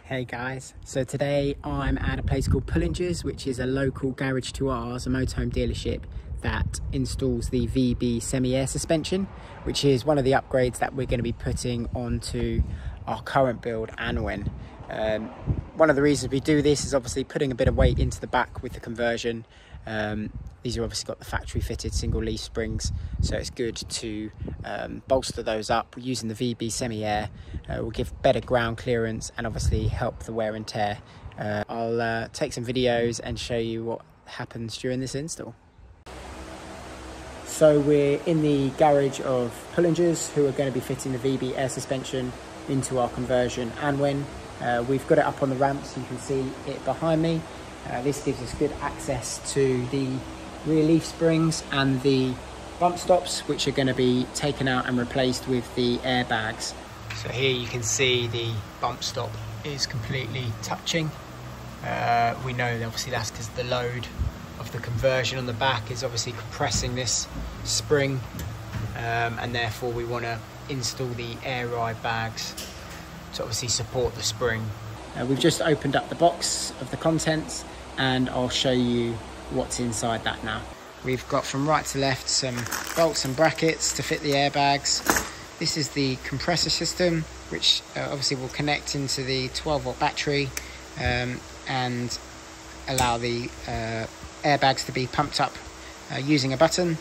Hey guys, so today I'm at a place called Pullinger's, which is a local garage to ours, a motorhome dealership that installs the VB semi-air suspension, which is one of the upgrades that we're going to be putting onto our current build Anwen. One of the reasons we do this is obviously putting a bit of weight into the back with the conversion. These are obviously got the factory fitted single leaf springs, so it's good to bolster those up. We're using the VB semi-air, will give better ground clearance and obviously help the wear and tear. I'll take some videos and show you what happens during this install. So we're in the garage of Pullinger's, who are going to be fitting the VB air suspension into our conversion Anwen. We've got it up on the ramp so you can see it behind me. This gives us good access to the rear leaf springs and the bump stops, which are going to be taken out and replaced with the airbags. So here you can see the bump stop is completely touching. We know that obviously that's because the load of the conversion on the back is obviously compressing this spring, and therefore we want to install the air ride bags to obviously support the spring. We've just opened up the box of the contents and I'll show you what's inside that now. We've got from right to left some bolts and brackets to fit the airbags. This is the compressor system, which obviously will connect into the 12-volt battery and allow the airbags to be pumped up using a button.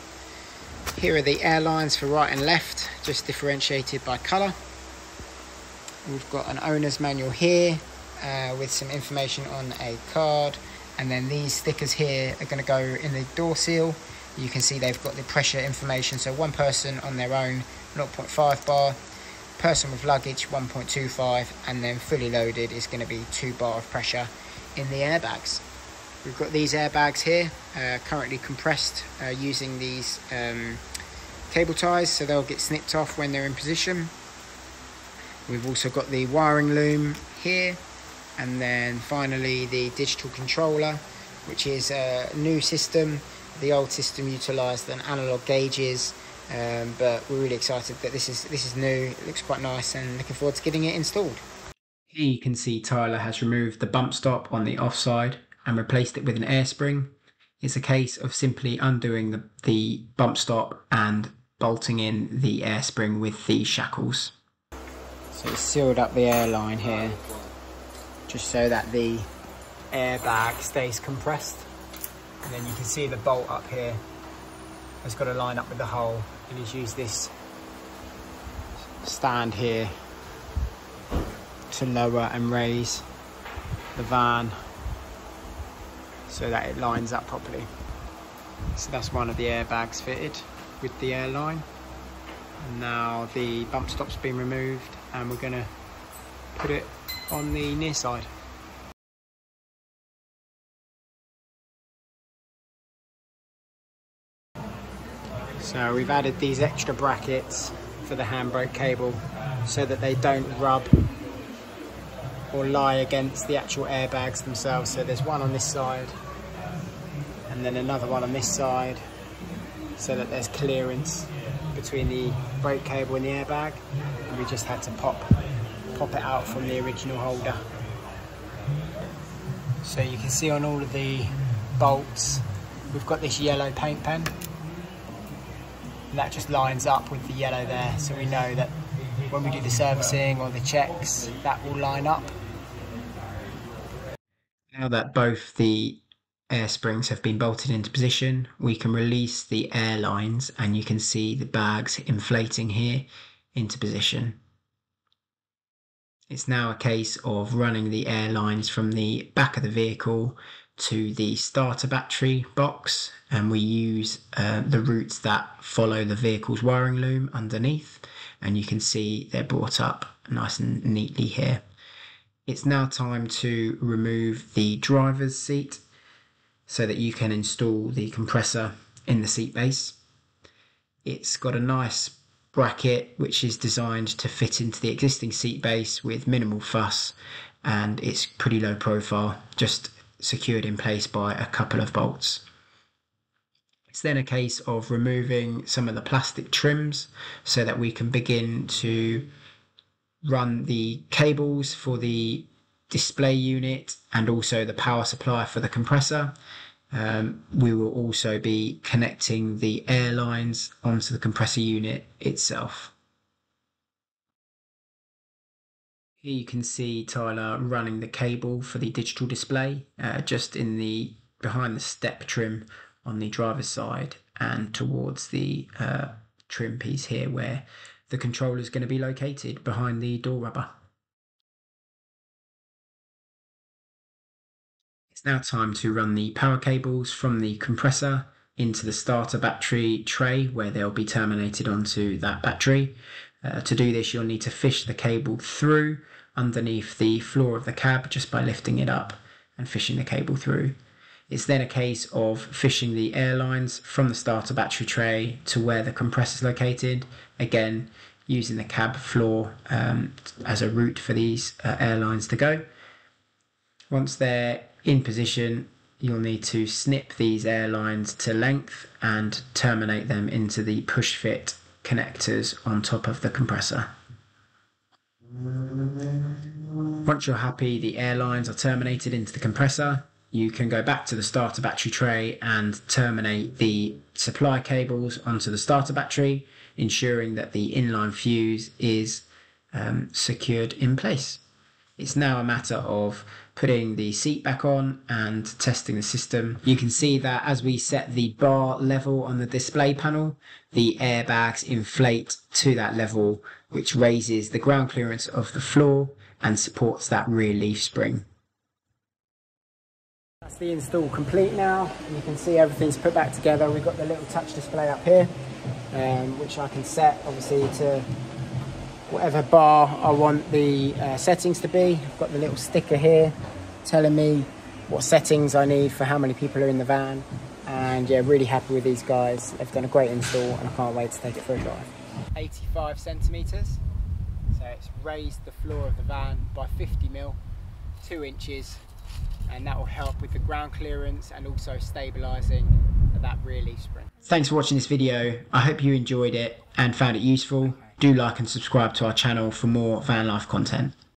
Here are the air lines for right and left, just differentiated by colour. We've got an owner's manual here with some information on a card, and then these stickers here are going to go in the door seal. You can see they've got the pressure information, so one person on their own 0.5 bar, person with luggage 1.25, and then fully loaded is going to be 2 bar of pressure in the airbags. We've got these airbags here currently compressed using these cable ties, so they'll get snipped off when they're in position. We've also got the wiring loom here, and then finally the digital controller, which is a new system. The old system utilised an analog gauges, but we're really excited that this is new. It looks quite nice and looking forward to getting it installed. Here you can see Tyler has removed the bump stop on the offside and replaced it with an air spring. It's a case of simply undoing the bump stop and bolting in the air spring with the shackles. So it's sealed up the airline here, just so that the airbag stays compressed. And then you can see the bolt up here has got to line up with the hole, and he's used this stand here to lower and raise the van so that it lines up properly. So that's one of the airbags fitted with the airline. And now the bump stop's been removed and we're going to put it on the near side. So we've added these extra brackets for the handbrake cable so that they don't rub or lie against the actual airbags themselves. So there's one on this side and then another one on this side, so that there's clearance between the brake cable and the airbag, and we just had to pop it out from the original holder. So you can see on all of the bolts we've got this yellow paint pen, and that just lines up with the yellow there, so we know that when we do the servicing or the checks, that will line up. Now that both the air springs have been bolted into position, we can release the air lines, and you can see the bags inflating here into position. It's now a case of running the air lines from the back of the vehicle to the starter battery box, and we use the routes that follow the vehicle's wiring loom underneath, and you can see they're brought up nice and neatly here. It's now time to remove the driver's seat so that you can install the compressor in the seat base. It's got a nice bracket which is designed to fit into the existing seat base with minimal fuss, and it's pretty low profile, just secured in place by a couple of bolts. It's then a case of removing some of the plastic trims so that we can begin to run the cables for the display unit and also the power supply for the compressor. We will also be connecting the air lines onto the compressor unit itself. Here you can see Tyler running the cable for the digital display just behind the step trim on the driver's side and towards the trim piece here where the controller is going to be located behind the door rubber. It's now time to run the power cables from the compressor into the starter battery tray where they'll be terminated onto that battery. To do this, you'll need to fish the cable through underneath the floor of the cab just by lifting it up and fishing the cable through. It's then a case of fishing the air lines from the starter battery tray to where the compressor is located, again using the cab floor as a route for these air lines to go. Once they're in position, you'll need to snip these air lines to length and terminate them into the push fit connectors on top of the compressor. Once you're happy the air lines are terminated into the compressor, you can go back to the starter battery tray and terminate the supply cables onto the starter battery, ensuring that the inline fuse is secured in place. It's now a matter of putting the seat back on and testing the system. You can see that as we set the bar level on the display panel, the airbags inflate to that level, which raises the ground clearance of the floor and supports that rear leaf spring. That's the install complete now. You can see everything's put back together. We've got the little touch display up here, which I can set obviously to whatever bar I want the settings to be. I've got the little sticker here telling me what settings I need for how many people are in the van, and yeah, really happy with these guys. They've done a great install and I can't wait to take it for a drive. 85 centimetres, so it's raised the floor of the van by 50mm, 2 inches, and that will help with the ground clearance and also stabilising that rear leaf spring. Thanks for watching this video. I hope you enjoyed it and found it useful. Do like and subscribe to our channel for more van life content.